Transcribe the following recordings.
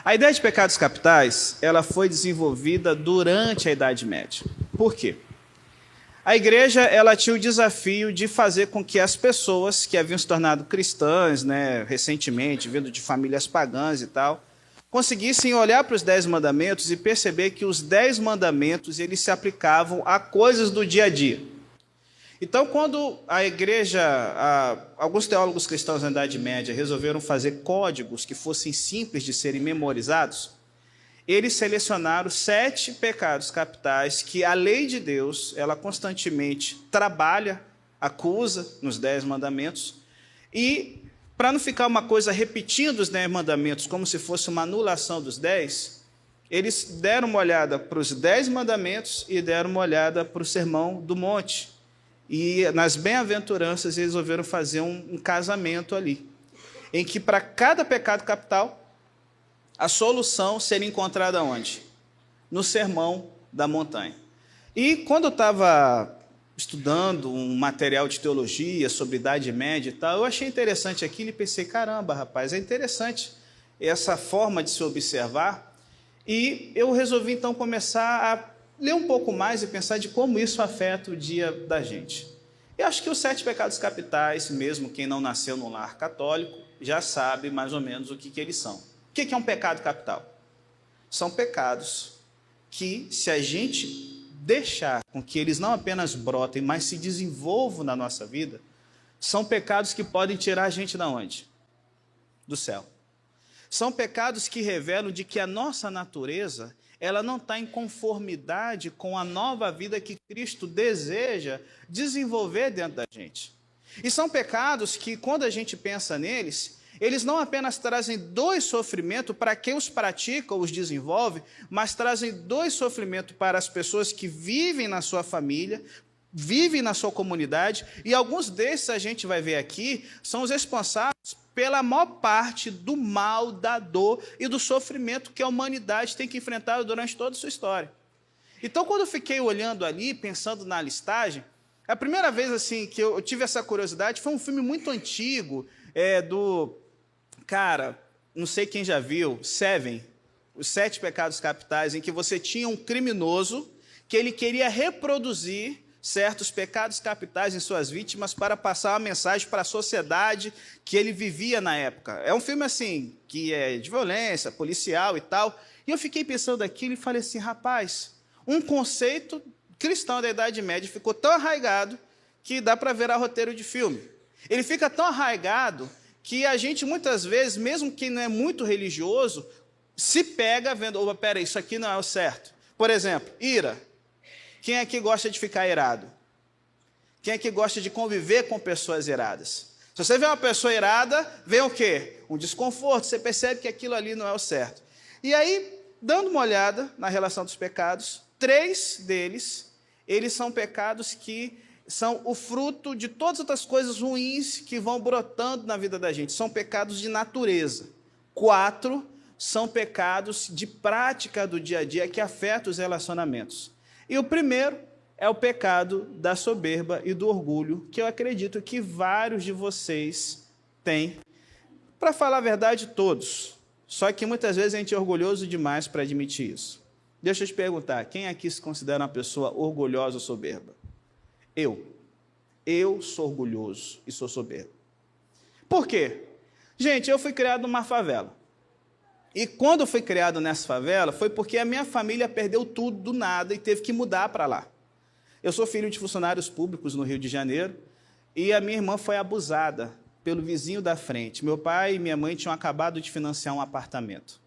A ideia de pecados capitais, ela foi desenvolvida durante a Idade Média. Por quê? A igreja, ela tinha o desafio de fazer com que as pessoas que haviam se tornado cristãs, recentemente, vindo de famílias pagãs e tal, conseguissem olhar para os 10 mandamentos e perceber que os 10 mandamentos eles se aplicavam a coisas do dia a dia. Então, quando a igreja, alguns teólogos cristãos na Idade Média resolveram fazer códigos que fossem simples de serem memorizados, eles selecionaram 7 pecados capitais que a lei de Deus, ela constantemente trabalha, acusa nos 10 mandamentos, e para não ficar uma coisa repetindo os 10 mandamentos como se fosse uma anulação dos 10, eles deram uma olhada para os 10 mandamentos e deram uma olhada para o Sermão do Monte. E nas bem-aventuranças eles resolveram fazer um casamento ali, em que para cada pecado capital, a solução seria encontrada onde? No Sermão da Montanha. E quando eu estava estudando um material de teologia sobre Idade Média e tal, eu achei interessante aquilo e pensei, caramba, rapaz, é interessante essa forma de se observar. E eu resolvi, então, começar a ler um pouco mais e pensar de como isso afeta o dia da gente. Eu acho que os 7 pecados capitais, mesmo quem não nasceu num lar católico, já sabe mais ou menos o que eles são. O que é um pecado capital? São pecados que, se a gente deixar com que eles não apenas brotem, mas se desenvolvam na nossa vida, são pecados que podem tirar a gente da onde? Do céu. São pecados que revelam de que a nossa natureza, ela não está em conformidade com a nova vida que Cristo deseja desenvolver dentro da gente. E são pecados que, quando a gente pensa neles, eles não apenas trazem dor e sofrimento para quem os pratica ou os desenvolve, mas trazem dor e sofrimento para as pessoas que vivem na sua família, vivem na sua comunidade, e alguns desses a gente vai ver aqui, são os responsáveis pela maior parte do mal, da dor e do sofrimento que a humanidade tem que enfrentar durante toda a sua história. Então, quando eu fiquei olhando ali, pensando na listagem, a primeira vez assim, que eu tive essa curiosidade foi um filme muito antigo, Cara, não sei quem já viu, Seven, os 7 pecados capitais, em que você tinha um criminoso que ele queria reproduzir certos pecados capitais em suas vítimas para passar uma mensagem para a sociedade que ele vivia na época. É um filme assim, que é de violência, policial e tal. E eu fiquei pensando aquilo e falei assim, rapaz, um conceito cristão da Idade Média ficou tão arraigado que dá para virar roteiro de filme. Ele fica tão arraigado que a gente, muitas vezes, mesmo que não é muito religioso, se pega vendo, opa, peraí, isso aqui não é o certo. Por exemplo, ira. Quem aqui gosta de ficar irado? Quem aqui gosta de conviver com pessoas iradas? Se você vê uma pessoa irada, vem o quê? Um desconforto, você percebe que aquilo ali não é o certo. E aí, dando uma olhada na relação dos pecados, 3 deles, eles são pecados que são o fruto de todas as outras coisas ruins que vão brotando na vida da gente. São pecados de natureza. 4 são pecados de prática do dia a dia que afetam os relacionamentos. E o primeiro é o pecado da soberba e do orgulho, que eu acredito que vários de vocês têm. Para falar a verdade, todos. Só que muitas vezes a gente é orgulhoso demais para admitir isso. Deixa eu te perguntar, quem aqui se considera uma pessoa orgulhosa ou soberba? Eu sou orgulhoso e sou soberbo. Por quê? Gente, eu fui criado numa favela. E quando eu fui criado nessa favela, foi porque a minha família perdeu tudo do nada e teve que mudar para lá. Eu sou filho de funcionários públicos no Rio de Janeiro e a minha irmã foi abusada pelo vizinho da frente. Meu pai e minha mãe tinham acabado de financiar um apartamento.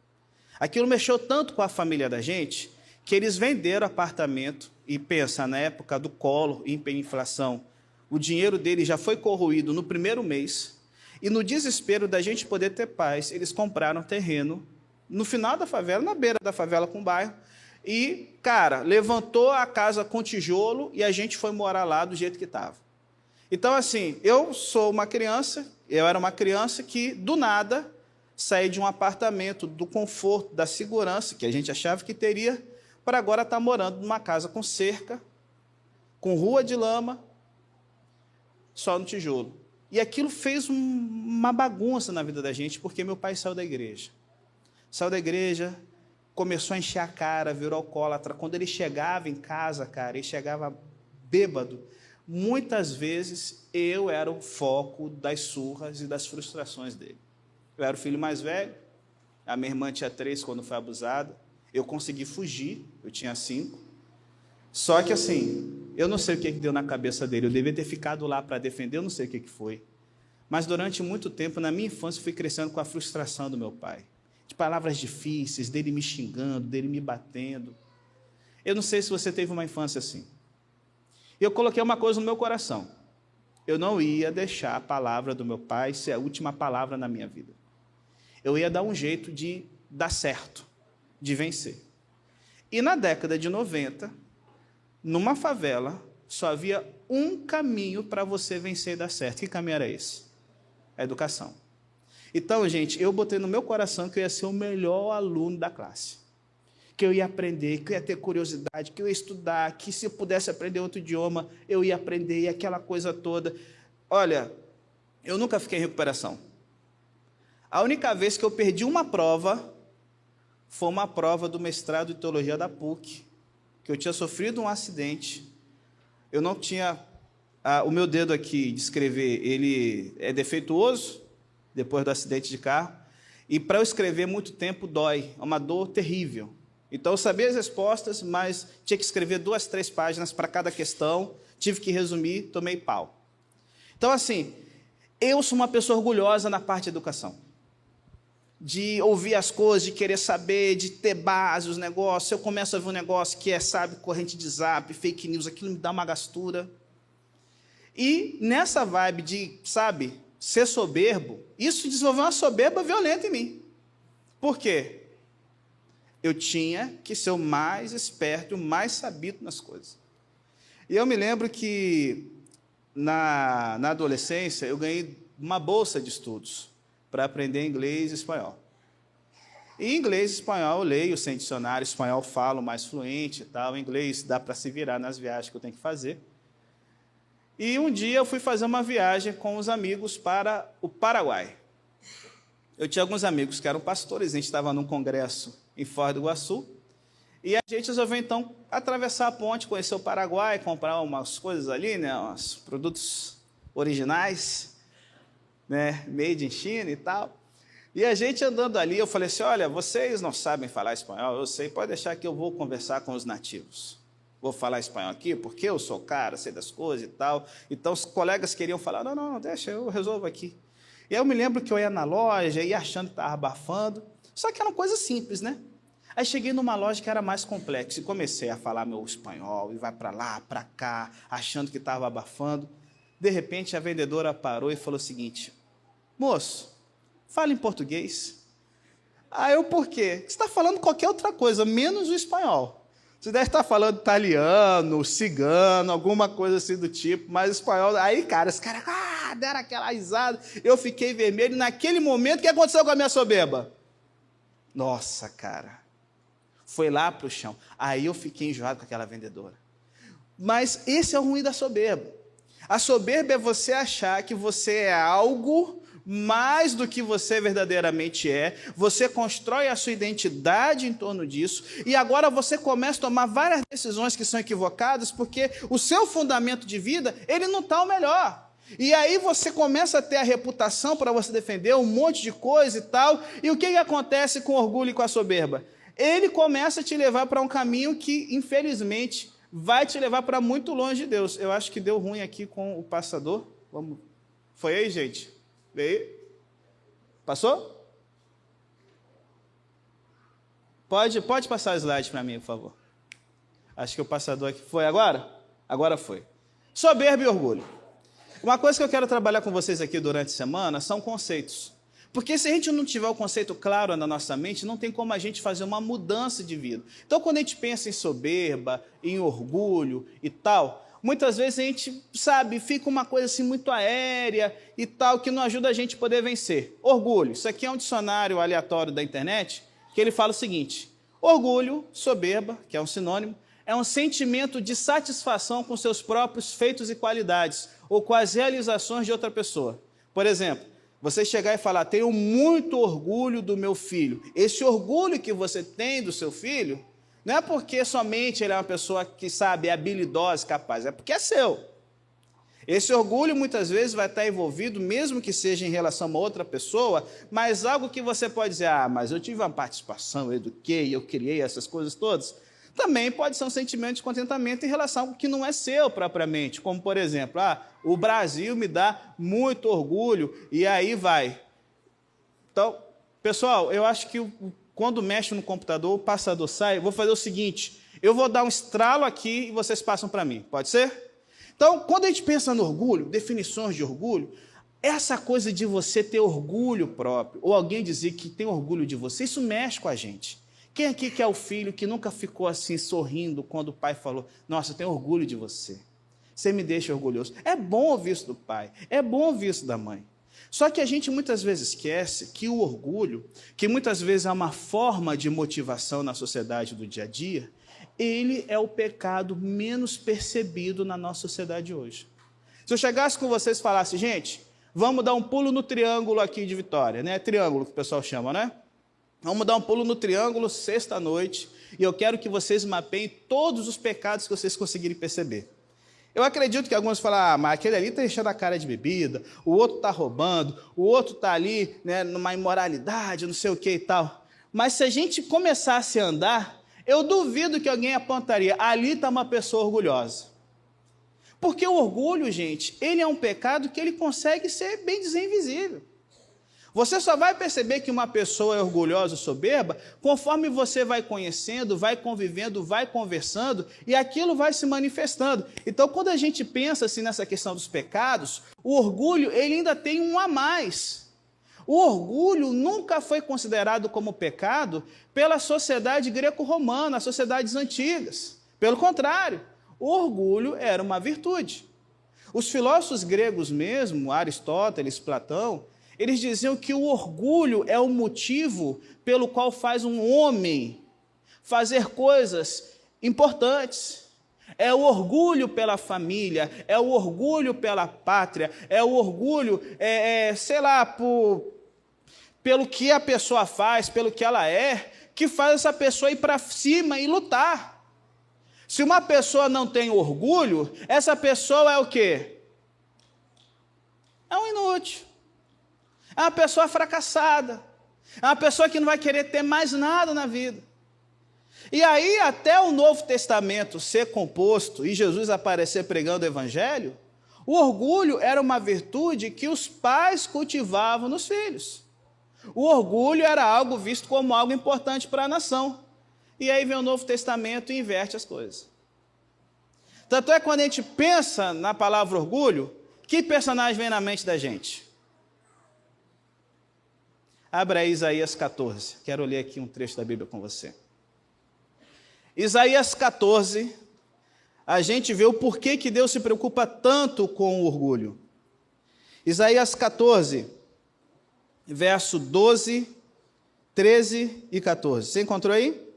Aquilo mexeu tanto com a família da gente que eles venderam o apartamento e pensa, na época do Collor, hiperinflação, o dinheiro deles já foi corroído no primeiro mês e no desespero da gente poder ter paz, eles compraram terreno no final da favela, na beira da favela com o bairro, e, cara, levantou a casa com tijolo e a gente foi morar lá do jeito que estava. Então, assim, eu era uma criança que, do nada, saí de um apartamento, do conforto, da segurança, que a gente achava que teria, para agora estar morando numa casa com cerca, com rua de lama, só no tijolo. E aquilo fez uma bagunça na vida da gente, porque meu pai saiu da igreja. Saiu da igreja, começou a encher a cara, virou alcoólatra. Quando ele chegava em casa, cara, ele chegava bêbado. Muitas vezes eu era o foco das surras e das frustrações dele. Eu era o filho mais velho, a minha irmã tinha 3 quando foi abusada. Eu consegui fugir, eu tinha 5. Só que assim, eu não sei o que deu na cabeça dele. Eu devia ter ficado lá para defender, eu não sei o que foi. Mas durante muito tempo, na minha infância, eu fui crescendo com a frustração do meu pai. De palavras difíceis, dele me xingando, dele me batendo. Eu não sei se você teve uma infância assim. Eu coloquei uma coisa no meu coração. Eu não ia deixar a palavra do meu pai ser a última palavra na minha vida. Eu ia dar um jeito de dar certo, de vencer. E na década de 90, numa favela, só havia um caminho para você vencer e dar certo. Que caminho era esse? A educação. Então, gente, eu botei no meu coração que eu ia ser o melhor aluno da classe. Que eu ia aprender, que eu ia ter curiosidade, que eu ia estudar, que se eu pudesse aprender outro idioma, eu ia aprender, e aquela coisa toda. Olha, eu nunca fiquei em recuperação. A única vez que eu perdi uma prova foi uma prova do mestrado em teologia da PUC, que eu tinha sofrido um acidente. Eu não tinha... o meu dedo aqui de escrever, ele é defeituoso, depois do acidente de carro, e para eu escrever muito tempo dói, é uma dor terrível. Então eu sabia as respostas, mas tinha que escrever 2, 3 páginas para cada questão, tive que resumir, tomei pau. Então assim, eu sou uma pessoa orgulhosa na parte de educação. De ouvir as coisas, de querer saber, de ter base, os negócios. Se eu começo a ver um negócio que é, sabe, corrente de zap, fake news, aquilo me dá uma gastura. E nessa vibe de, sabe, ser soberbo, isso desenvolveu uma soberba violenta em mim. Por quê? Eu tinha que ser o mais esperto, o mais sabido nas coisas. E eu me lembro que, na adolescência, eu ganhei uma bolsa de estudos para aprender inglês e espanhol. E inglês e espanhol eu leio sem dicionário, espanhol falo mais fluente e tal, inglês dá para se virar nas viagens que eu tenho que fazer. E um dia eu fui fazer uma viagem com os amigos para o Paraguai. Eu tinha alguns amigos que eram pastores, a gente estava num congresso em Foz do Iguaçu, e a gente resolveu então atravessar a ponte, conhecer o Paraguai, comprar umas coisas ali, né, uns produtos originais, né, made in China e tal. E a gente andando ali, eu falei assim, olha, vocês não sabem falar espanhol, eu sei, pode deixar que eu vou conversar com os nativos. Vou falar espanhol aqui, porque eu sou cara, sei das coisas e tal. Então os colegas queriam falar, não, deixa, eu resolvo aqui. E aí eu me lembro que eu ia na loja, ia achando que estava abafando, só que era uma coisa simples, né? Aí cheguei numa loja que era mais complexa e comecei a falar meu espanhol, e vai para lá, para cá, achando que estava abafando. De repente a vendedora parou e falou o seguinte, moço, fala em português. Aí eu, por quê? Você está falando qualquer outra coisa, menos o espanhol. Você deve estar falando italiano, cigano, alguma coisa assim do tipo, mas espanhol... Aí, cara, os caras deram aquela risada, eu fiquei vermelho. Naquele momento, o que aconteceu com a minha soberba? Nossa, cara, foi lá para o chão. Aí eu fiquei enjoado com aquela vendedora. Mas esse é o ruim da soberba. A soberba é você achar que você é algo mais do que você verdadeiramente é, você constrói a sua identidade em torno disso, e agora você começa a tomar várias decisões que são equivocadas, porque o seu fundamento de vida, ele não está o melhor. E aí você começa a ter a reputação para você defender um monte de coisa e tal, e o que acontece com o orgulho e com a soberba? Ele começa a te levar para um caminho que, infelizmente, vai te levar para muito longe de Deus. Eu acho que deu ruim aqui com o passador. Vamos. Foi aí, gente? Veio? Passou? Pode passar o slide para mim, por favor. Acho que o passador aqui... Foi agora? Agora foi. Soberba e orgulho. Uma coisa que eu quero trabalhar com vocês aqui durante a semana são conceitos. Porque se a gente não tiver o conceito claro na nossa mente, não tem como a gente fazer uma mudança de vida. Então, quando a gente pensa em soberba, em orgulho e tal... Muitas vezes a gente, sabe, fica uma coisa assim muito aérea e tal, que não ajuda a gente a poder vencer. Orgulho. Isso aqui é um dicionário aleatório da internet, que ele fala o seguinte, orgulho, soberba, que é um sinônimo, é um sentimento de satisfação com seus próprios feitos e qualidades, ou com as realizações de outra pessoa. Por exemplo, Você chegar e falar, tenho muito orgulho do meu filho. Esse orgulho que você tem do seu filho, não é porque somente ele é uma pessoa que sabe, é habilidosa, capaz, é porque é seu. Esse orgulho muitas vezes vai estar envolvido, mesmo que seja em relação a uma outra pessoa, mas algo que você pode dizer, mas eu tive uma participação, eu eduquei, eu criei essas coisas todas. Também pode ser um sentimento de contentamento em relação a algo que não é seu propriamente, como por exemplo, o Brasil me dá muito orgulho, e aí vai. Então, pessoal, eu acho que quando mexe no computador, o passador sai, eu vou fazer o seguinte, eu vou dar um estralo aqui e vocês passam para mim, pode ser? Então, quando a gente pensa no orgulho, definições de orgulho, essa coisa de você ter orgulho próprio, ou alguém dizer que tem orgulho de você, isso mexe com a gente. Quem aqui que é o filho que nunca ficou assim sorrindo quando o pai falou, nossa, eu tenho orgulho de você, você me deixa orgulhoso. É bom ouvir isso do pai, é bom ouvir isso da mãe. Só que a gente muitas vezes esquece que o orgulho, que muitas vezes é uma forma de motivação na sociedade do dia a dia, ele é o pecado menos percebido na nossa sociedade hoje. Se eu chegasse com vocês e falasse, gente, vamos dar um pulo no triângulo aqui de Vitória, né? Triângulo que o pessoal chama, né? Vamos dar um pulo no triângulo sexta-noite e eu quero que vocês mapeiem todos os pecados que vocês conseguirem perceber. Eu acredito que alguns falam, mas aquele ali está enchendo a cara de bebida, o outro está roubando, o outro está ali, né, numa imoralidade, não sei o que e tal. Mas se a gente começasse a andar, eu duvido que alguém apontaria, ali está uma pessoa orgulhosa. Porque o orgulho, gente, ele é um pecado que ele consegue ser bem dizer invisível. Você só vai perceber que uma pessoa é orgulhosa ou soberba conforme você vai conhecendo, vai convivendo, vai conversando e aquilo vai se manifestando. Então, quando a gente pensa assim nessa questão dos pecados, o orgulho ele ainda tem um a mais. O orgulho nunca foi considerado como pecado pela sociedade greco-romana, as sociedades antigas. Pelo contrário, o orgulho era uma virtude. Os filósofos gregos mesmo, Aristóteles, Platão, eles diziam que o orgulho é o motivo pelo qual faz um homem fazer coisas importantes. É o orgulho pela família, é o orgulho pela pátria, é o orgulho, pelo que a pessoa faz, pelo que ela é, que faz essa pessoa ir para cima e lutar. Se uma pessoa não tem orgulho, essa pessoa é o quê? É um inútil. É uma pessoa fracassada. É uma pessoa que não vai querer ter mais nada na vida. E aí, até o Novo Testamento ser composto e Jesus aparecer pregando o Evangelho, o orgulho era uma virtude que os pais cultivavam nos filhos. O orgulho era algo visto como algo importante para a nação. E aí vem o Novo Testamento e inverte as coisas. Tanto é que quando a gente pensa na palavra orgulho, que personagem vem na mente da gente? Abra aí Isaías 14. Quero ler aqui um trecho da Bíblia com você. Isaías 14, a gente vê o porquê que Deus se preocupa tanto com o orgulho. Isaías 14, verso 12, 13 e 14. Você encontrou aí?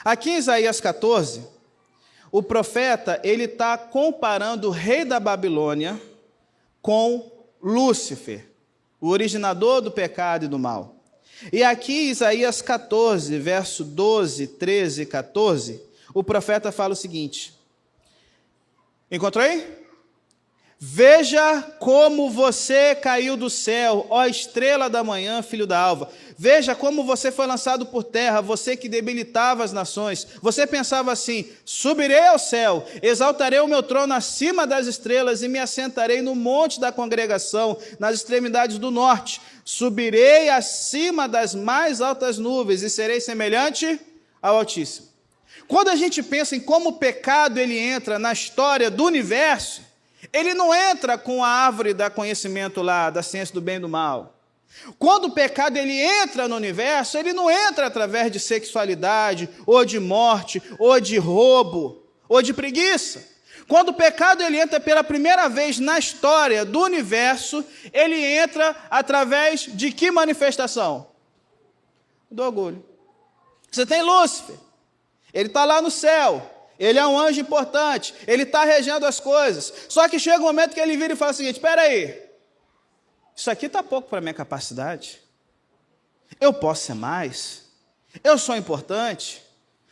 Aqui em Isaías 14, o profeta ele está comparando o rei da Babilônia com Lúcifer, o originador do pecado e do mal. E aqui, Isaías 14, verso 12, 13 e 14, o profeta fala o seguinte. Encontrou aí? Veja como você caiu do céu, ó estrela da manhã, filho da alva. Veja como você foi lançado por terra, você que debilitava as nações. Você pensava assim, subirei ao céu, exaltarei o meu trono acima das estrelas e me assentarei no monte da congregação, nas extremidades do norte. Subirei acima das mais altas nuvens e serei semelhante ao Altíssimo. Quando a gente pensa em como o pecado ele entra na história do universo, ele não entra com a árvore da conhecimento lá, da ciência do bem e do mal. Quando o pecado ele entra no universo, ele não entra através de sexualidade, ou de morte, ou de roubo, ou de preguiça. Quando o pecado ele entra pela primeira vez na história do universo, ele entra através de que manifestação? Do orgulho. Você tem Lúcifer, ele está lá no céu. Ele é um anjo importante, ele está regendo as coisas. Só que chega um momento que ele vira e fala o seguinte, espera aí, Isso aqui está pouco para a minha capacidade. Eu posso ser mais. Eu sou importante.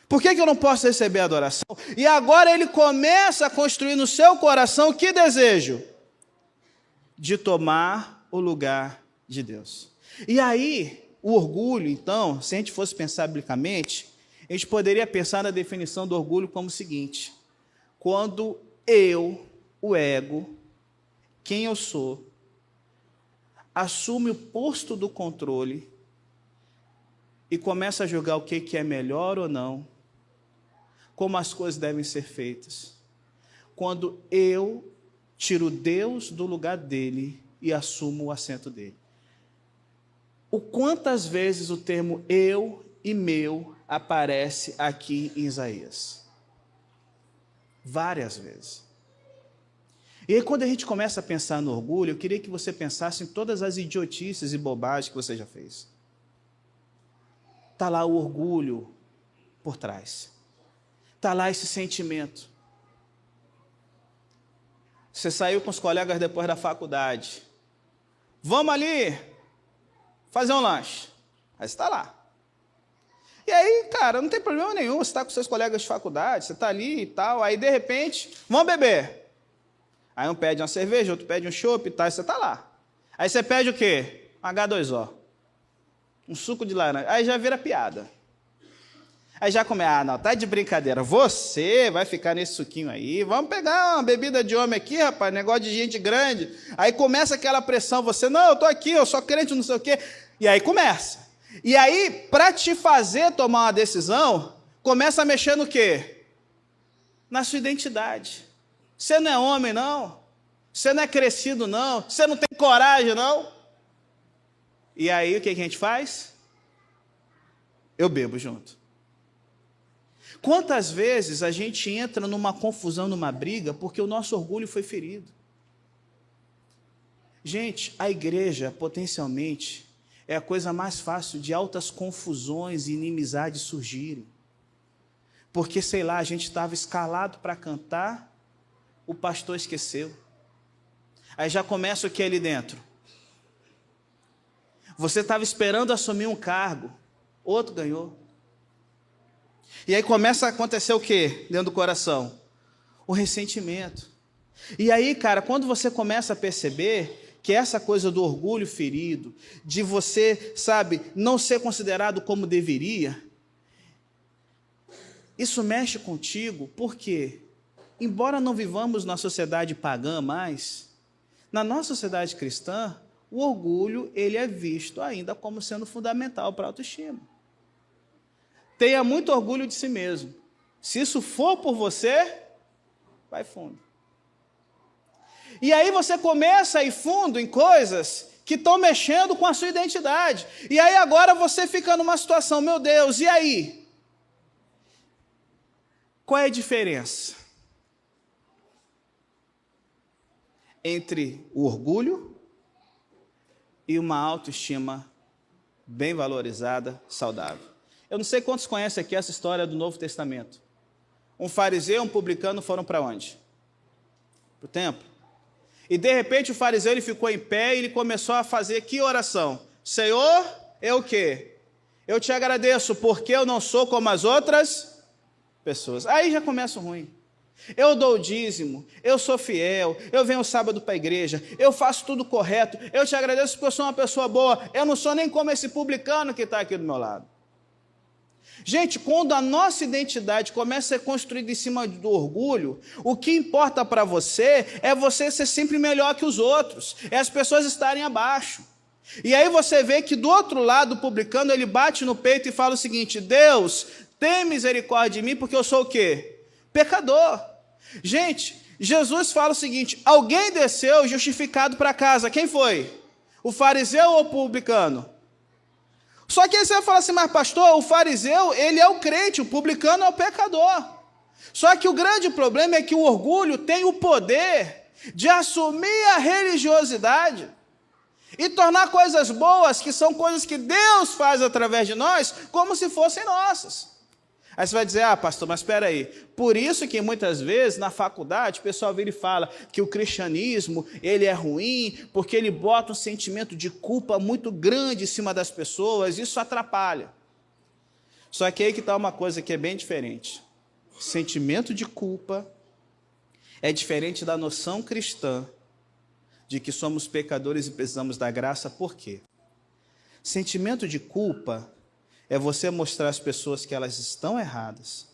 Por que eu não posso receber adoração? E agora ele começa a construir no seu coração que desejo? De tomar o lugar de Deus. E aí, o orgulho, então, se a gente fosse pensar biblicamente, a gente poderia pensar na definição do orgulho como o seguinte: quando eu, o ego, quem eu sou, assume o posto do controle e começa a julgar o que é melhor ou não, como as coisas devem ser feitas. Quando eu tiro Deus do lugar dele e assumo o assento dele. O quantas vezes o termo eu e meu aparece aqui em Isaías? Várias vezes. E aí, quando a gente começa a pensar no orgulho, eu queria que você pensasse em todas as idiotices e bobagens que você já fez. Está lá o orgulho por trás. Está lá esse sentimento. Você saiu com os colegas depois da faculdade. Vamos ali fazer um lanche. Aí você está lá. E aí, cara, não tem problema nenhum. Você está com seus colegas de faculdade, você está ali e tal. Aí, de repente, vamos beber. Aí um pede uma cerveja, outro pede um chopp e tal, e você está lá. Aí você pede o quê? Um H2O. Um suco de laranja. Aí já vira piada. Aí já começa, não, tá de brincadeira. Você vai ficar nesse suquinho aí. Vamos pegar uma bebida de homem aqui, rapaz, negócio de gente grande. Aí começa aquela pressão, você, não, eu tô aqui, eu sou crente, não sei o quê. E aí começa. E aí, para te fazer tomar uma decisão, começa a mexer no quê? Na sua identidade. Você não é homem, não. Você não é crescido, não. Você não tem coragem, não. E aí, o que a gente faz? Eu bebo junto. Quantas vezes a gente entra numa confusão, numa briga, porque o nosso orgulho foi ferido? Gente, a igreja, potencialmente, é a coisa mais fácil de altas confusões e inimizades surgirem. Porque, sei lá, a gente estava escalado para cantar, o pastor esqueceu. Aí já começa o que ali dentro? Você estava esperando assumir um cargo, outro ganhou. E aí começa a acontecer o quê dentro do coração? O ressentimento. E aí, cara, quando você começa a perceber que essa coisa do orgulho ferido, de você, sabe, não ser considerado como deveria, isso mexe contigo, porque, embora não vivamos na sociedade pagã mais, na nossa sociedade cristã, o orgulho, ele é visto ainda como sendo fundamental para a autoestima. Tenha muito orgulho de si mesmo. Se isso for por você, vai fundo. E aí você começa a ir fundo em coisas que estão mexendo com a sua identidade. E aí agora você fica numa situação, meu Deus, e aí? Qual é a diferença entre o orgulho e uma autoestima bem valorizada, saudável? Eu não sei quantos conhecem aqui essa história do Novo Testamento. Um fariseu e um publicano foram para onde? Para o templo. E de repente o fariseu ele ficou em pé e ele começou a fazer que oração? Senhor, eu o quê? Eu te agradeço porque eu não sou como as outras pessoas. Aí já começa o ruim. Eu dou o dízimo, eu sou fiel, eu venho sábado para a igreja, eu faço tudo correto, eu te agradeço porque eu sou uma pessoa boa, eu não sou nem como esse publicano que está aqui do meu lado. Gente, quando a nossa identidade começa a ser construída em cima do orgulho, o que importa para você é você ser sempre melhor que os outros, é as pessoas estarem abaixo. E aí você vê que do outro lado o publicano, ele bate no peito e fala o seguinte: Deus, tem misericórdia de mim porque eu sou o quê? Pecador. Gente, Jesus fala o seguinte: alguém desceu justificado para casa, quem foi? O fariseu ou o publicano? Só que aí você vai falar assim, mas pastor, o fariseu, ele é o crente, o publicano é o pecador. Só que o grande problema é que o orgulho tem o poder de assumir a religiosidade e tornar coisas boas, que são coisas que Deus faz através de nós, como se fossem nossas. Aí você vai dizer, pastor, mas espera aí. Por isso que muitas vezes na faculdade o pessoal vira e fala que o cristianismo ele é ruim porque ele bota um sentimento de culpa muito grande em cima das pessoas, isso atrapalha. Só que aí que está uma coisa que é bem diferente. Sentimento de culpa é diferente da noção cristã de que somos pecadores e precisamos da graça. Por quê? Sentimento de culpa é você mostrar às pessoas que elas estão erradas,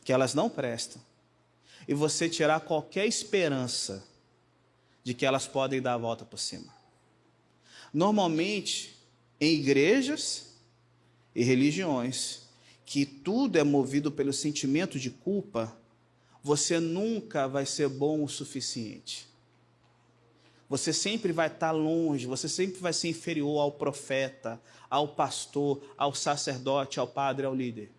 que elas não prestam, e você tirar qualquer esperança de que elas podem dar a volta por cima. Normalmente, em igrejas e religiões, que tudo é movido pelo sentimento de culpa, você nunca vai ser bom o suficiente. Você sempre vai estar longe, você sempre vai ser inferior ao profeta, ao pastor, ao sacerdote, ao padre, ao líder.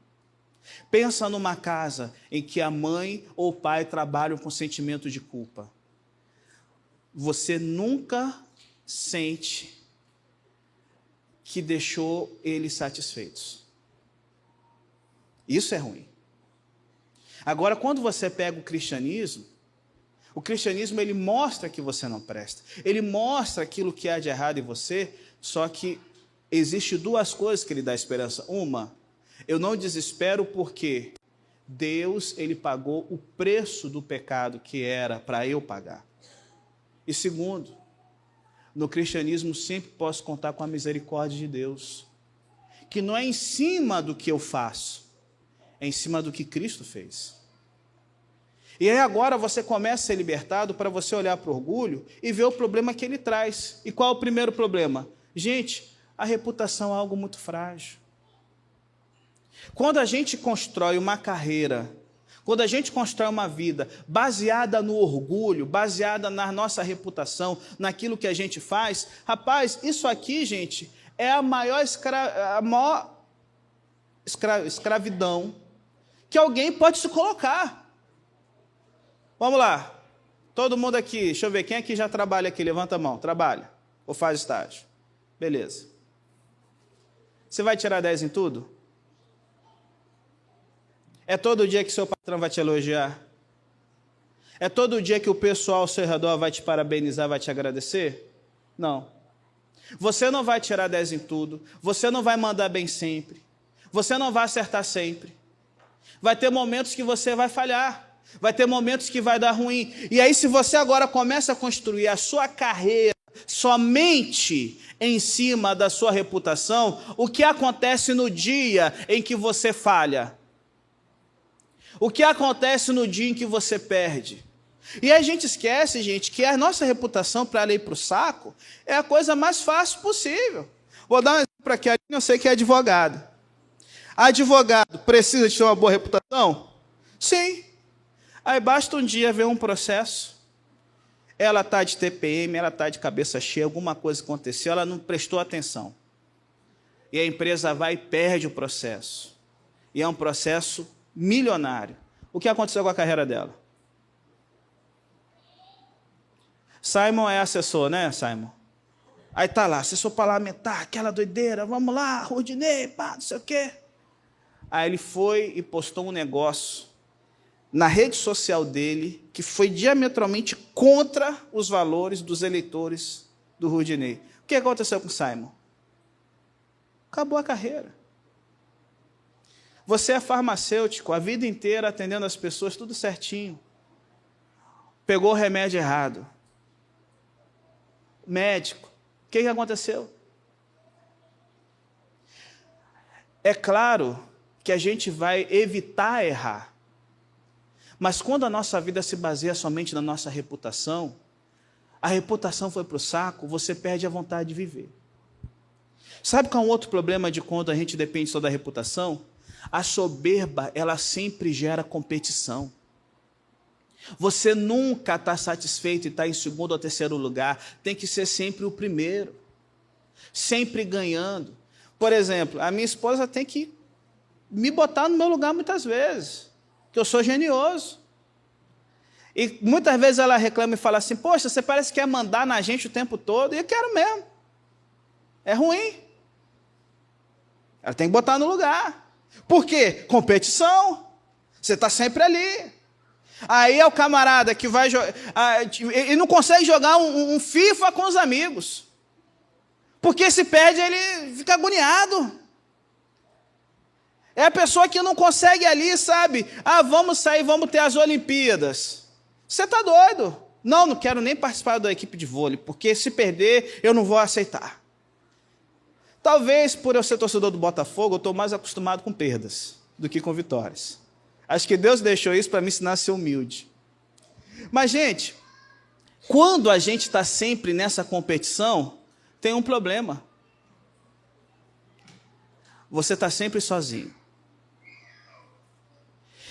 Pensa numa casa em que a mãe ou o pai trabalham com sentimento de culpa. Você nunca sente que deixou eles satisfeitos. Isso é ruim. Agora, quando você pega o cristianismo ele mostra que você não presta. Ele mostra aquilo que há de errado em você, só que existe duas coisas que ele dá esperança. Uma, eu não desespero porque Deus, ele pagou o preço do pecado que era para eu pagar. E segundo, no cristianismo sempre posso contar com a misericórdia de Deus, que não é em cima do que eu faço, é em cima do que Cristo fez. E aí agora você começa a ser libertado para você olhar para o orgulho e ver o problema que ele traz. E qual é o primeiro problema? Gente, a reputação é algo muito frágil. Quando a gente constrói uma carreira, quando a gente constrói uma vida baseada no orgulho, baseada na nossa reputação, naquilo que a gente faz, rapaz, isso aqui, gente, é a maior escravidão que alguém pode se colocar. Vamos lá, todo mundo aqui, deixa eu ver, quem aqui já trabalha aqui? Levanta a mão, trabalha ou faz estágio? Beleza. Você vai tirar 10 em tudo? É todo dia que seu patrão vai te elogiar? É todo dia que o pessoal ao seu redor vai te parabenizar, vai te agradecer? Não. Você não vai tirar 10 em tudo, você não vai mandar bem sempre, você não vai acertar sempre. Vai ter momentos que você vai falhar. Vai ter momentos que vai dar ruim. E aí, se você agora começa a construir a sua carreira somente em cima da sua reputação, o que acontece no dia em que você falha? O que acontece no dia em que você perde? E a gente esquece, gente, que a nossa reputação para ela ir para o saco é a coisa mais fácil possível. Vou dar um exemplo para aqui, eu sei que é advogado. Advogado precisa de ter uma boa reputação? Sim. Aí basta um dia ver um processo, ela está de TPM, ela está de cabeça cheia, alguma coisa aconteceu, ela não prestou atenção. E a empresa vai e perde o processo. E é um processo milionário. O que aconteceu com a carreira dela? Simon é assessor, né, Simon? Aí está lá, assessor parlamentar, aquela doideira, vamos lá, Rudinei, pá, não sei o quê. Aí ele foi e postou um negócio na rede social dele, que foi diametralmente contra os valores dos eleitores do Rudinei. O que aconteceu com o Simon? Acabou a carreira. Você é farmacêutico, a vida inteira atendendo as pessoas, tudo certinho. Pegou o remédio errado. Médico. O que aconteceu? É claro que a gente vai evitar errar. Mas quando a nossa vida se baseia somente na nossa reputação, a reputação foi para o saco, você perde a vontade de viver. Sabe qual é um outro problema de quando a gente depende só da reputação? A soberba, ela sempre gera competição. Você nunca está satisfeito e está em segundo ou terceiro lugar, tem que ser sempre o primeiro, sempre ganhando. Por exemplo, a minha esposa tem que me botar no meu lugar muitas vezes, que eu sou genioso. E muitas vezes ela reclama e fala assim, poxa, você parece que quer mandar na gente o tempo todo, e eu quero mesmo. É ruim. Ela tem que botar no lugar. Por quê? Competição. Você está sempre ali. Aí é o camarada que vai jogar, e não consegue jogar um FIFA com os amigos. Porque se perde, ele fica agoniado. É a pessoa que não consegue ali, sabe? Vamos sair, vamos ter as Olimpíadas. Você está doido? Não quero nem participar da equipe de vôlei, porque se perder, eu não vou aceitar. Talvez por eu ser torcedor do Botafogo, eu estou mais acostumado com perdas do que com vitórias. Acho que Deus deixou isso para me ensinar a ser humilde. Mas, gente, quando a gente está sempre nessa competição, tem um problema. Você está sempre sozinho.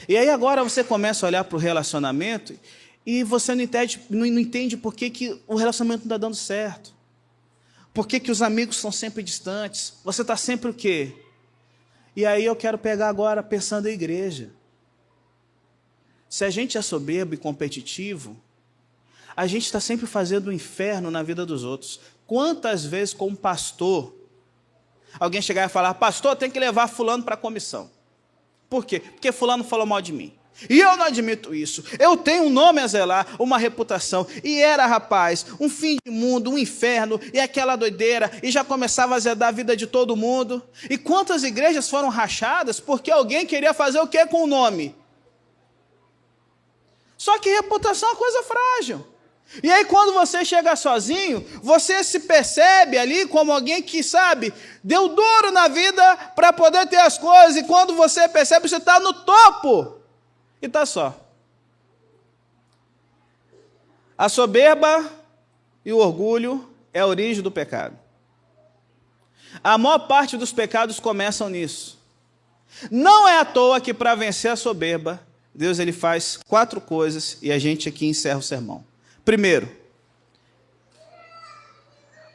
E aí agora você começa a olhar para o relacionamento e você não entende por que o relacionamento não está dando certo. Por que os amigos são sempre distantes. Você está sempre o quê? E aí eu quero pegar agora pensando em igreja. Se a gente é soberbo e competitivo, a gente está sempre fazendo um inferno na vida dos outros. Quantas vezes, como pastor, alguém chegar e falar, pastor, tem que levar fulano para a comissão. Por quê? Porque fulano falou mal de mim. E eu não admito isso. Eu tenho um nome a zelar, uma reputação. E era, rapaz, um fim de mundo, um inferno, e aquela doideira, e já começava a azedar a vida de todo mundo. E quantas igrejas foram rachadas porque alguém queria fazer o quê com o nome? Só que reputação é uma coisa frágil. E aí quando você chega sozinho, você se percebe ali como alguém que, sabe, deu duro na vida para poder ter as coisas. E quando você percebe, você está no topo. E está só. A soberba e o orgulho é a origem do pecado. A maior parte dos pecados começam nisso. Não é à toa que para vencer a soberba, Deus ele faz 4 coisas e a gente aqui encerra o sermão. Primeiro,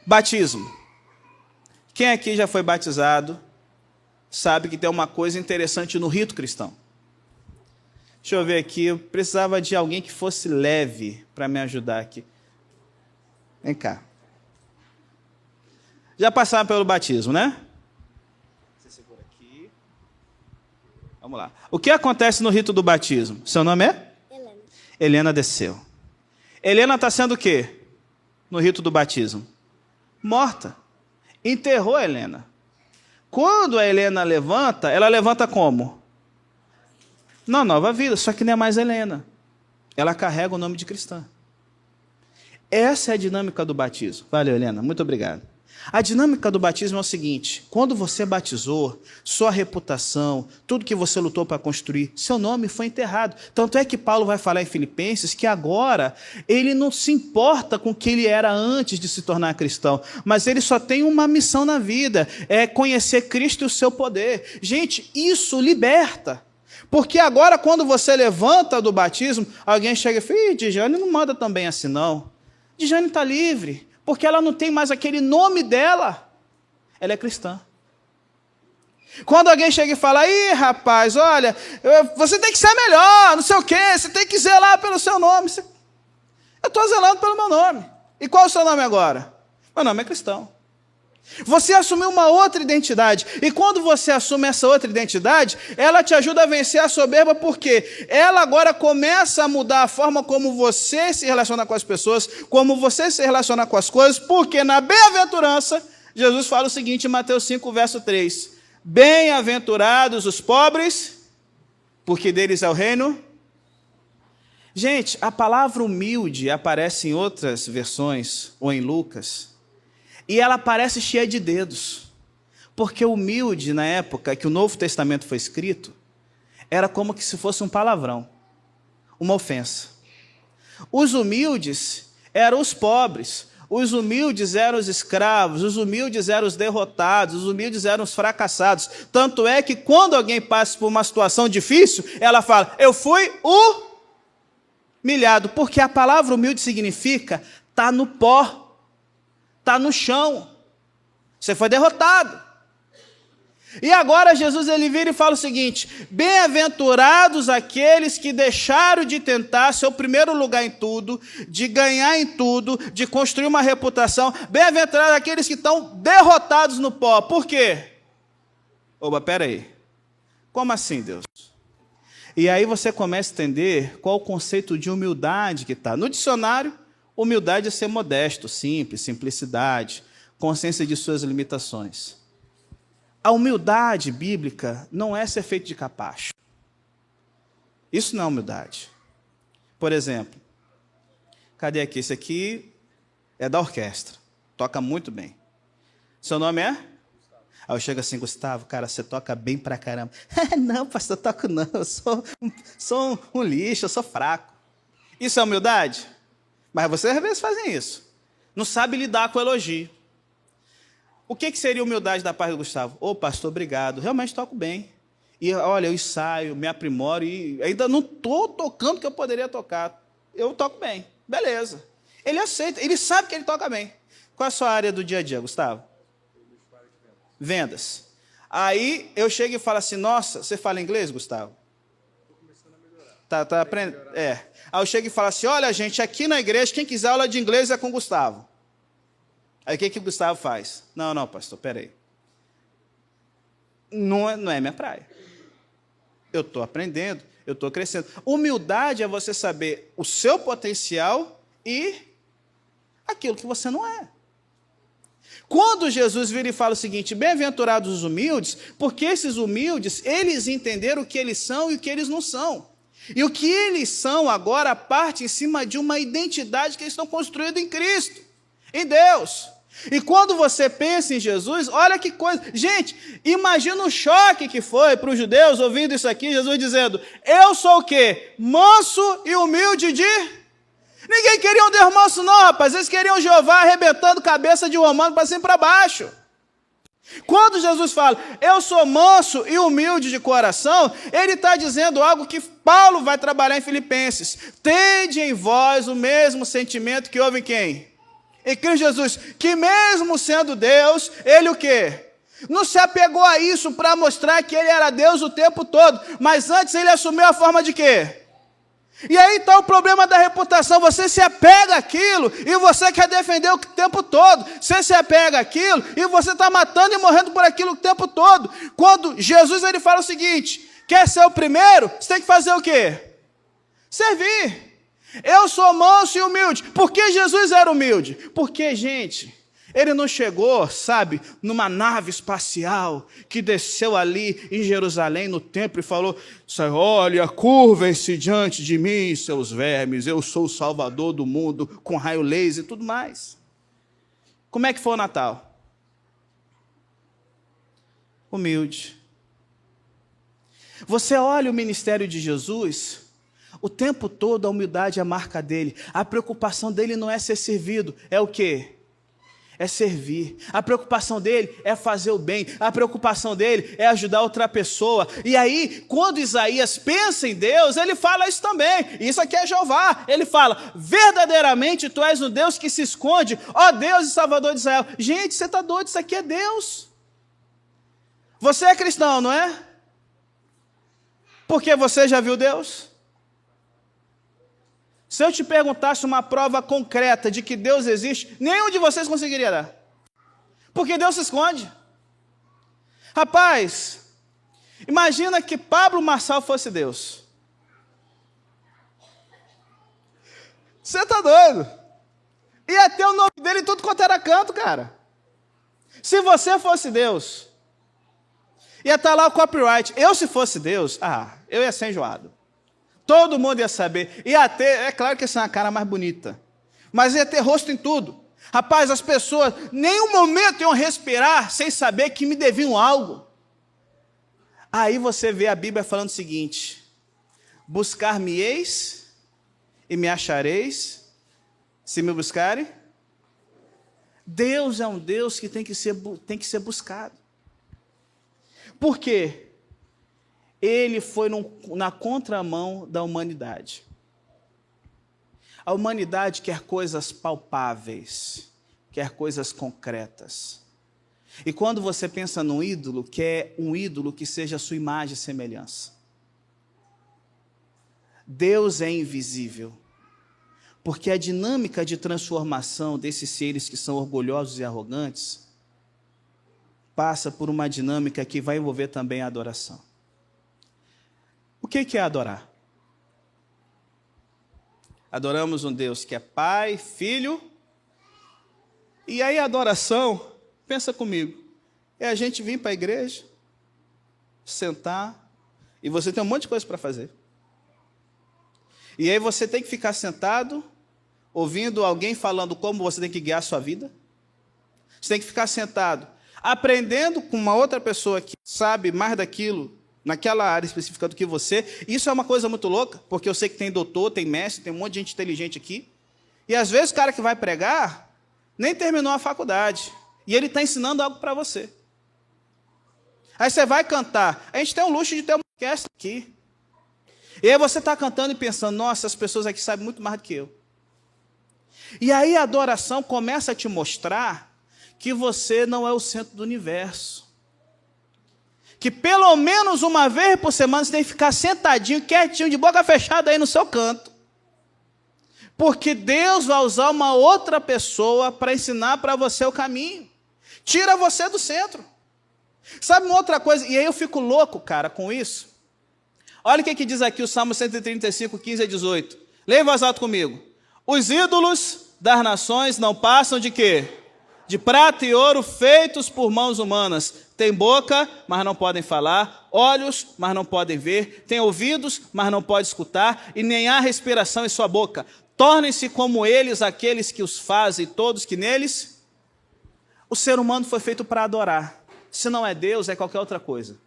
batismo. Quem aqui já foi batizado sabe que tem uma coisa interessante no rito cristão. Deixa eu ver aqui, eu precisava de alguém que fosse leve para me ajudar aqui. Vem cá. Já passaram pelo batismo, né? Você segura aqui. Vamos lá. O que acontece no rito do batismo? Seu nome é? Helena. Helena desceu. Helena está sendo o quê? No rito do batismo? Morta. Enterrou a Helena. Quando a Helena levanta, ela levanta como? Na nova vida, só que não é mais Helena. Ela carrega o nome de cristã. Essa é a dinâmica do batismo. Valeu, Helena, muito obrigado. A dinâmica do batismo é o seguinte: quando você batizou, sua reputação, tudo que você lutou para construir, seu nome foi enterrado. Tanto é que Paulo vai falar em Filipenses que agora ele não se importa com o que ele era antes de se tornar cristão, mas ele só tem uma missão na vida, é conhecer Cristo e o seu poder. Gente, isso liberta. Porque agora quando você levanta do batismo, alguém chega e fala, Dijane não manda tão bem assim não. Dijane está livre. Porque ela não tem mais aquele nome dela. Ela é cristã. Quando alguém chega e fala, rapaz, olha, você tem que ser melhor, não sei o quê, você tem que zelar pelo seu nome. Eu estou zelando pelo meu nome. E qual é o seu nome agora? Meu nome é cristão. Você assumiu uma outra identidade. E quando você assume essa outra identidade, ela te ajuda a vencer a soberba, porque ela agora começa a mudar a forma como você se relaciona com as pessoas, como você se relaciona com as coisas, porque na bem-aventurança, Jesus fala o seguinte em Mateus 5, verso 3. Bem-aventurados os pobres, porque deles é o reino. Gente, a palavra humilde aparece em outras versões, ou em Lucas, e ela parece cheia de dedos, porque humilde, na época que o Novo Testamento foi escrito, era como que se fosse um palavrão, uma ofensa. Os humildes eram os pobres, os humildes eram os escravos, os humildes eram os derrotados, os humildes eram os fracassados. Tanto é que quando alguém passa por uma situação difícil, ela fala, eu fui humilhado, porque a palavra humilde significa tá no pó. Está no chão, você foi derrotado. E agora Jesus ele vira e fala o seguinte, bem-aventurados aqueles que deixaram de tentar seu primeiro lugar em tudo, de ganhar em tudo, de construir uma reputação, bem-aventurados aqueles que estão derrotados no pó. Por quê? Opa, pera aí. Como assim, Deus? E aí você começa a entender qual o conceito de humildade que está. No dicionário, humildade é ser modesto, simples, simplicidade, consciência de suas limitações. A humildade bíblica não é ser feito de capacho. Isso não é humildade. Por exemplo, cadê aqui? Esse aqui é da orquestra, toca muito bem. Seu nome é? Aí eu chego assim, Gustavo, cara, você toca bem pra caramba. Não, pastor, eu toco não, eu sou um lixo, eu sou fraco. Isso é humildade? Mas vocês às vezes fazem isso. Não sabe lidar com o elogio. O que seria humildade da parte do Gustavo? Ô, pastor, obrigado, realmente toco bem. E olha, eu ensaio, me aprimoro e ainda não estou tocando o que eu poderia tocar. Eu toco bem, beleza. Ele aceita, ele sabe que ele toca bem. Qual é a sua área do dia a dia, Gustavo? Vendas. Aí eu chego e falo assim, nossa, você fala inglês, Gustavo? Estou começando a melhorar. Tá aprendendo? É. Aí eu chego e falo assim, olha, gente, aqui na igreja, quem quiser aula de inglês é com o Gustavo. Aí o que o Gustavo faz? Não, pastor, peraí. Não é minha praia. Eu estou aprendendo, eu estou crescendo. Humildade é você saber o seu potencial e aquilo que você não é. Quando Jesus vira e fala o seguinte, bem-aventurados os humildes, porque esses humildes, eles entenderam o que eles são e o que eles não são. E o que eles são agora parte em cima de uma identidade que eles estão construindo em Cristo, em Deus. E quando você pensa em Jesus, olha que coisa. Gente, imagina o choque que foi para os judeus ouvindo isso aqui, Jesus dizendo, eu sou o quê? Manso e humilde de... Ninguém queria um Deus manso não, rapaz. Eles queriam Jeová arrebentando cabeça de romano para cima e para baixo. Quando Jesus fala, eu sou manso e humilde de coração, ele está dizendo algo que Paulo vai trabalhar em Filipenses. Tende em vós o mesmo sentimento que houve em quem? Em Cristo Jesus, que mesmo sendo Deus, ele o quê? Não se apegou a isso para mostrar que ele era Deus o tempo todo, mas antes ele assumiu a forma de quê? E aí está o problema da reputação, você se apega àquilo e você quer defender o tempo todo, você se apega àquilo e você está matando e morrendo por aquilo o tempo todo. Quando Jesus ele fala o seguinte, quer ser o primeiro, você tem que fazer o quê? Servir. Eu sou manso e humilde. Por que Jesus era humilde? Porque, gente, ele não chegou, sabe, numa nave espacial que desceu ali em Jerusalém, no templo, e falou, olha, curvem-se diante de mim, seus vermes, eu sou o Salvador do mundo, com raio laser e tudo mais. Como é que foi o Natal? Humilde. Você olha o ministério de Jesus, o tempo todo a humildade é a marca dele. A preocupação dele não é ser servido, é o quê? É servir. A preocupação dele é fazer o bem. A preocupação dele é ajudar outra pessoa. E aí, quando Isaías pensa em Deus, ele fala isso também. Isso aqui é Jeová. Ele fala, verdadeiramente tu és o Deus que se esconde, ó Deus e Salvador de Israel. Gente, você está doido, isso aqui é Deus. Você é cristão, não é? Porque você já viu Deus? Se eu te perguntasse uma prova concreta de que Deus existe, nenhum de vocês conseguiria dar. Porque Deus se esconde. Rapaz, imagina que Pablo Marçal fosse Deus. Você está doido? Ia ter o nome dele em tudo quanto era canto, cara. Se você fosse Deus, ia estar lá o copyright. Eu, se fosse Deus, eu ia ser enjoado. Todo mundo ia saber. Ia ter, é claro que essa é uma cara mais bonita, mas ia ter rosto em tudo. Rapaz, as pessoas, nenhum momento iam respirar sem saber que me deviam algo. Aí você vê a Bíblia falando o seguinte, buscar-me-eis e me achareis, se me buscarem. Deus é um Deus que tem que ser buscado. Por quê? Ele foi na contramão da humanidade. A humanidade quer coisas palpáveis, quer coisas concretas. E quando você pensa num ídolo, quer um ídolo que seja a sua imagem e semelhança. Deus é invisível, porque a dinâmica de transformação desses seres que são orgulhosos e arrogantes passa por uma dinâmica que vai envolver também a adoração. que é adorar? Adoramos um Deus que é Pai, Filho. E aí a adoração, pensa comigo, é a gente vir para a igreja, sentar, e você tem um monte de coisa para fazer. E aí você tem que ficar sentado, ouvindo alguém falando como você tem que guiar a sua vida. Você tem que ficar sentado, aprendendo com uma outra pessoa que sabe mais daquilo, naquela área específica do que você. Isso é uma coisa muito louca, porque eu sei que tem doutor, tem mestre, tem um monte de gente inteligente aqui. E às vezes o cara que vai pregar nem terminou a faculdade, e ele está ensinando algo para você. Aí você vai cantar. A gente tem o luxo de ter uma orquestra aqui. E aí você está cantando e pensando, nossa, as pessoas aqui sabem muito mais do que eu. E aí a adoração começa a te mostrar que você não é o centro do universo. Que pelo menos uma vez por semana você tem que ficar sentadinho, quietinho, de boca fechada aí no seu canto. Porque Deus vai usar uma outra pessoa para ensinar para você o caminho. Tira você do centro. Sabe uma outra coisa? E aí eu fico louco, cara, com isso. Olha o que diz aqui o Salmo 135, 15 a 18. Leia em voz alta comigo. Os ídolos das nações não passam de quê? De prata e ouro feitos por mãos humanas. Tem boca, mas não podem falar. Olhos, mas não podem ver. Tem ouvidos, mas não podem escutar. E nem há respiração em sua boca. Tornem-se como eles aqueles que os fazem, todos que neles. O ser humano foi feito para adorar. Se não é Deus, é qualquer outra coisa.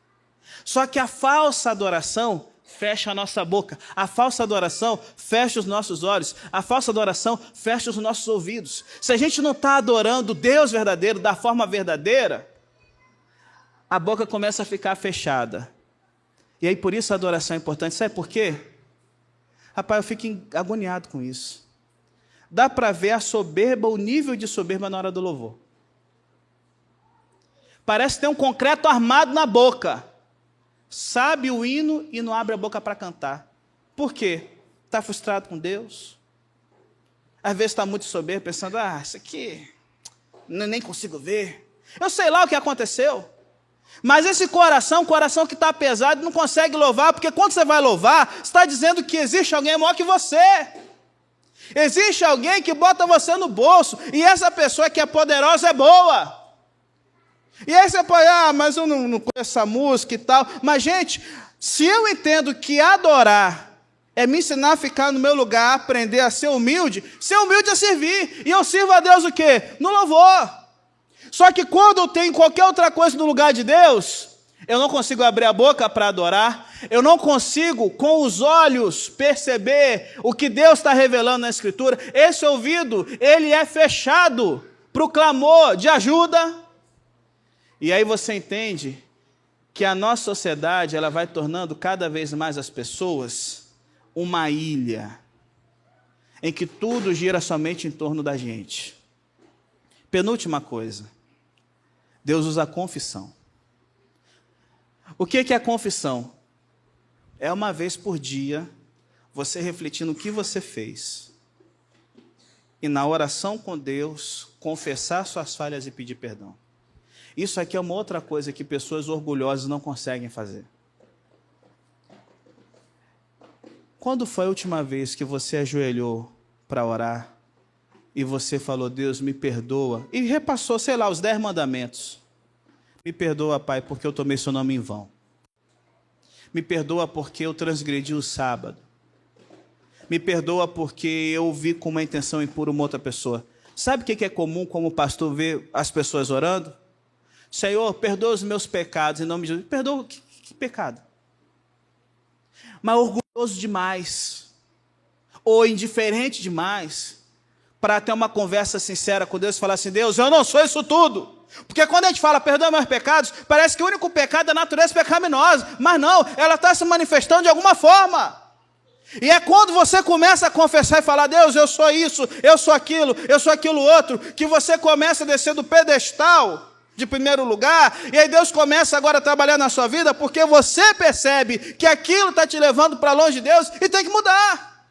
Só que a falsa adoração fecha a nossa boca. A falsa adoração fecha os nossos olhos. A falsa adoração fecha os nossos ouvidos. Se a gente não está adorando Deus verdadeiro, da forma verdadeira, a boca começa a ficar fechada. E aí por isso a adoração é importante. Sabe por quê? Rapaz, eu fico agoniado com isso. Dá para ver a soberba, o nível de soberba na hora do louvor. Parece ter um concreto armado na boca. Sabe o hino e não abre a boca para cantar. Por quê? Está frustrado com Deus? Às vezes está muito soberbo, pensando, isso aqui nem consigo ver. Eu sei lá o que aconteceu. Mas esse coração que está pesado, não consegue louvar, porque quando você vai louvar, você está dizendo que existe alguém maior que você. Existe alguém que bota você no bolso, e essa pessoa que é poderosa é boa. E aí você pode, mas eu não conheço essa música e tal. Mas, gente, se eu entendo que adorar é me ensinar a ficar no meu lugar, aprender a ser humilde é servir. E eu sirvo a Deus o quê? No louvor. Só que quando eu tenho qualquer outra coisa no lugar de Deus, eu não consigo abrir a boca para adorar, eu não consigo, com os olhos, perceber o que Deus está revelando na Escritura. Esse ouvido, ele é fechado para o clamor de ajuda. E aí você entende que a nossa sociedade ela vai tornando cada vez mais as pessoas uma ilha, em que tudo gira somente em torno da gente. Penúltima coisa, Deus usa a confissão. O que é a confissão? É uma vez por dia, você refletindo o que você fez. E na oração com Deus, confessar suas falhas e pedir perdão. Isso aqui é uma outra coisa que pessoas orgulhosas não conseguem fazer. Quando foi a última vez que você ajoelhou para orar e você falou, Deus, me perdoa, e repassou, sei lá, os 10 mandamentos? Me perdoa, Pai, porque eu tomei seu nome em vão. Me perdoa porque eu transgredi o sábado. Me perdoa porque eu vi com uma intenção impura uma outra pessoa. Sabe o que é comum como pastor ver as pessoas orando? Senhor, perdoa os meus pecados em nome de Jesus. Perdoa, que pecado? Mas orgulhoso demais, ou indiferente demais, para ter uma conversa sincera com Deus e falar assim, Deus, eu não sou isso tudo. Porque quando a gente fala, perdoa meus pecados, parece que o único pecado é a natureza pecaminosa. Mas não, ela está se manifestando de alguma forma. E é quando você começa a confessar e falar, Deus, eu sou isso, eu sou aquilo outro, que você começa a descer do pedestal de primeiro lugar, e aí Deus começa agora a trabalhar na sua vida, porque você percebe que aquilo está te levando para longe de Deus e tem que mudar.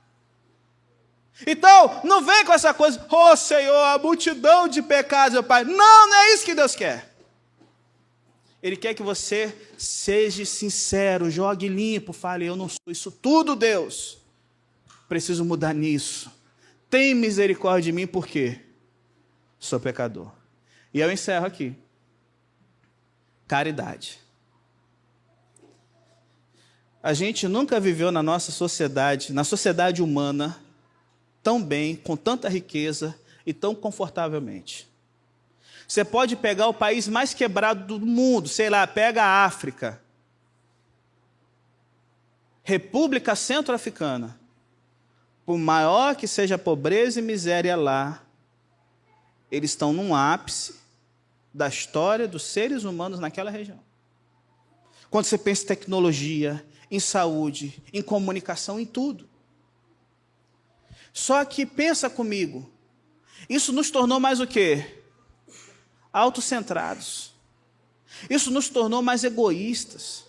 Então, não vem com essa coisa, Senhor, a multidão de pecados, meu Pai. Não é isso que Deus quer. Ele quer que você seja sincero, jogue limpo, fale, eu não sou isso tudo, Deus. Preciso mudar nisso. Tem misericórdia de mim, por quê? Sou pecador. E eu encerro aqui. Caridade. A gente nunca viveu na nossa sociedade, na sociedade humana, tão bem, com tanta riqueza e tão confortavelmente. Você pode pegar o país mais quebrado do mundo, sei lá, pega a África. República Centro-Africana. Por maior que seja a pobreza e miséria lá, eles estão num ápice da história dos seres humanos naquela região. Quando você pensa em tecnologia, em saúde, em comunicação, em tudo. Só que pensa comigo, isso nos tornou mais o quê? Autocentrados. Isso nos tornou mais egoístas.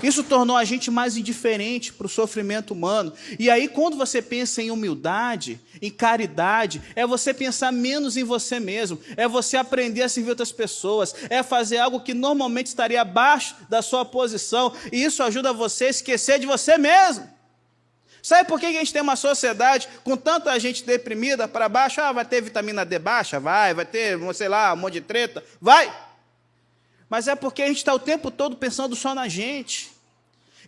Isso tornou a gente mais indiferente para o sofrimento humano. E aí, quando você pensa em humildade, em caridade, é você pensar menos em você mesmo, é você aprender a servir outras pessoas, é fazer algo que normalmente estaria abaixo da sua posição, e isso ajuda você a esquecer de você mesmo. Sabe por que a gente tem uma sociedade com tanta gente deprimida para baixo? Vai ter vitamina D baixa? Vai ter, sei lá, um monte de treta? Vai! Mas é porque a gente está o tempo todo pensando só na gente.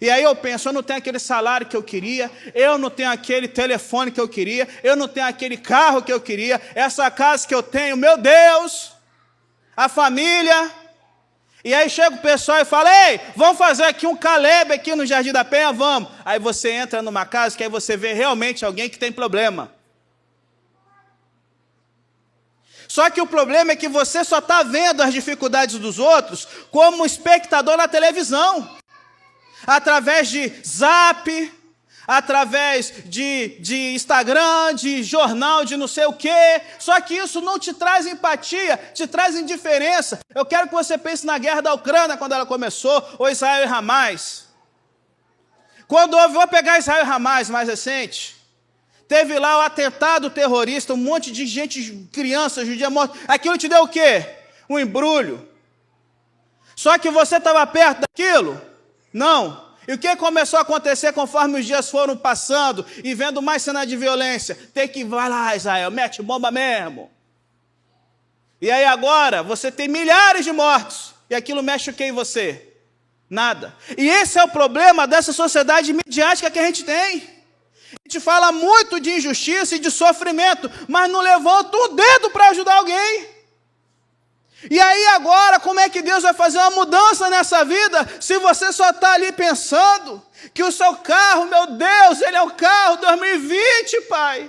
E aí eu penso, eu não tenho aquele salário que eu queria, eu não tenho aquele telefone que eu queria, eu não tenho aquele carro que eu queria, essa casa que eu tenho, meu Deus, a família. E aí chega o pessoal e fala, ei, vamos fazer aqui um Caleb aqui no Jardim da Penha, vamos. Aí você entra numa casa que aí você vê realmente alguém que tem problema. Só que o problema é que você só está vendo as dificuldades dos outros como espectador na televisão. Através de Zap, através de Instagram, de jornal, de não sei o quê. Só que isso não te traz empatia, te traz indiferença. Eu quero que você pense na guerra da Ucrânia, quando ela começou, ou Israel e Hamas. Quando houve, vou pegar Israel e Hamas mais recente. Teve lá o atentado terrorista, um monte de gente, crianças, judias mortas. Aquilo te deu o quê? Um embrulho. Só que você estava perto daquilo? Não. E o que começou a acontecer conforme os dias foram passando e vendo mais cena de violência? Tem que, vai lá, Israel, mete bomba mesmo. E aí agora você tem milhares de mortos. E aquilo mexe o que em você? Nada. E esse é o problema dessa sociedade midiática que a gente tem. A gente fala muito de injustiça e de sofrimento, mas não levanta o dedo para ajudar alguém. E aí agora, como é que Deus vai fazer uma mudança nessa vida, se você só está ali pensando que o seu carro, meu Deus, ele é o carro 2020, pai.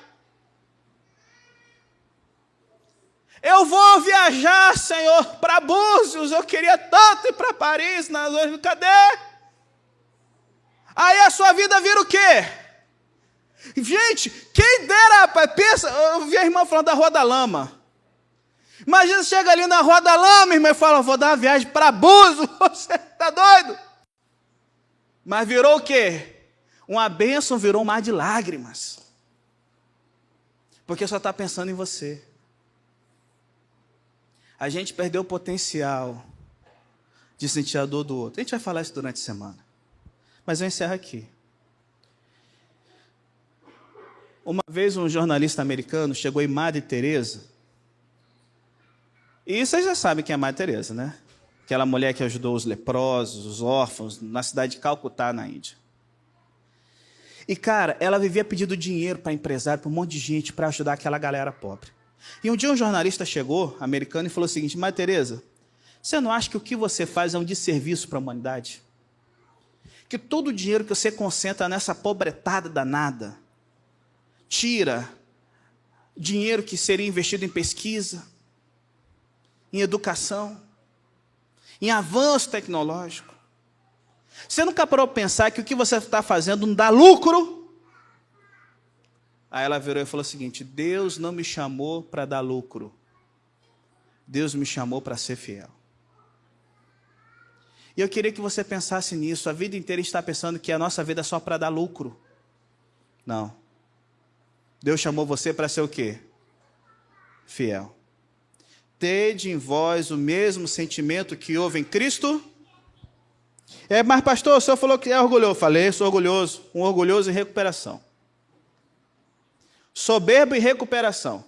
Eu vou viajar, Senhor, para Búzios, eu queria tanto ir para Paris, cadê? Aí a sua vida vira o quê? Gente, quem dera, rapaz, pensa, eu vi a irmã falando da Rua da Lama. Imagina, você chega ali na Rua da Lama, irmã, e fala, vou dar uma viagem para Búzios, você está doido? Mas virou o quê? Uma bênção virou um mar de lágrimas. Porque só está pensando em você. A gente perdeu o potencial de sentir a dor do outro. A gente vai falar isso durante a semana. Mas eu encerro aqui. Uma vez um jornalista americano chegou em Madre Teresa. E vocês já sabem quem é Madre Teresa, né? Aquela mulher que ajudou os leprosos, os órfãos, na cidade de Calcutá, na Índia. E, cara, ela vivia pedindo dinheiro para empresário, para um monte de gente, para ajudar aquela galera pobre. E um dia um jornalista chegou, americano, e falou o seguinte, Madre Teresa, você não acha que o que você faz é um desserviço para a humanidade? Que todo o dinheiro que você concentra nessa pobretada danada, tira dinheiro que seria investido em pesquisa, em educação, em avanço tecnológico. Você nunca parou para pensar que o que você está fazendo não dá lucro? Aí ela virou e falou o seguinte, Deus não me chamou para dar lucro. Deus me chamou para ser fiel. E eu queria que você pensasse nisso. A vida inteira a gente está pensando que a nossa vida é só para dar lucro. Não. Deus chamou você para ser o quê? Fiel. tede em vós o mesmo sentimento que houve em Cristo. Mas pastor, o senhor falou que é orgulhoso. Falei, sou orgulhoso, um orgulhoso em recuperação. Soberbo em recuperação.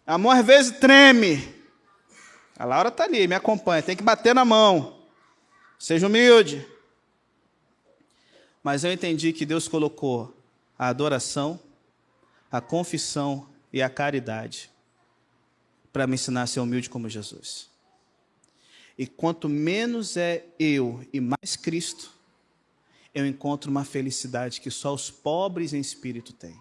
Amor às vezes treme. A Laura está ali, me acompanha, tem que bater na mão. Seja humilde. Mas eu entendi que Deus colocou a adoração, a confissão e a caridade para me ensinar a ser humilde como Jesus. E quanto menos é eu e mais Cristo, eu encontro uma felicidade que só os pobres em espírito têm.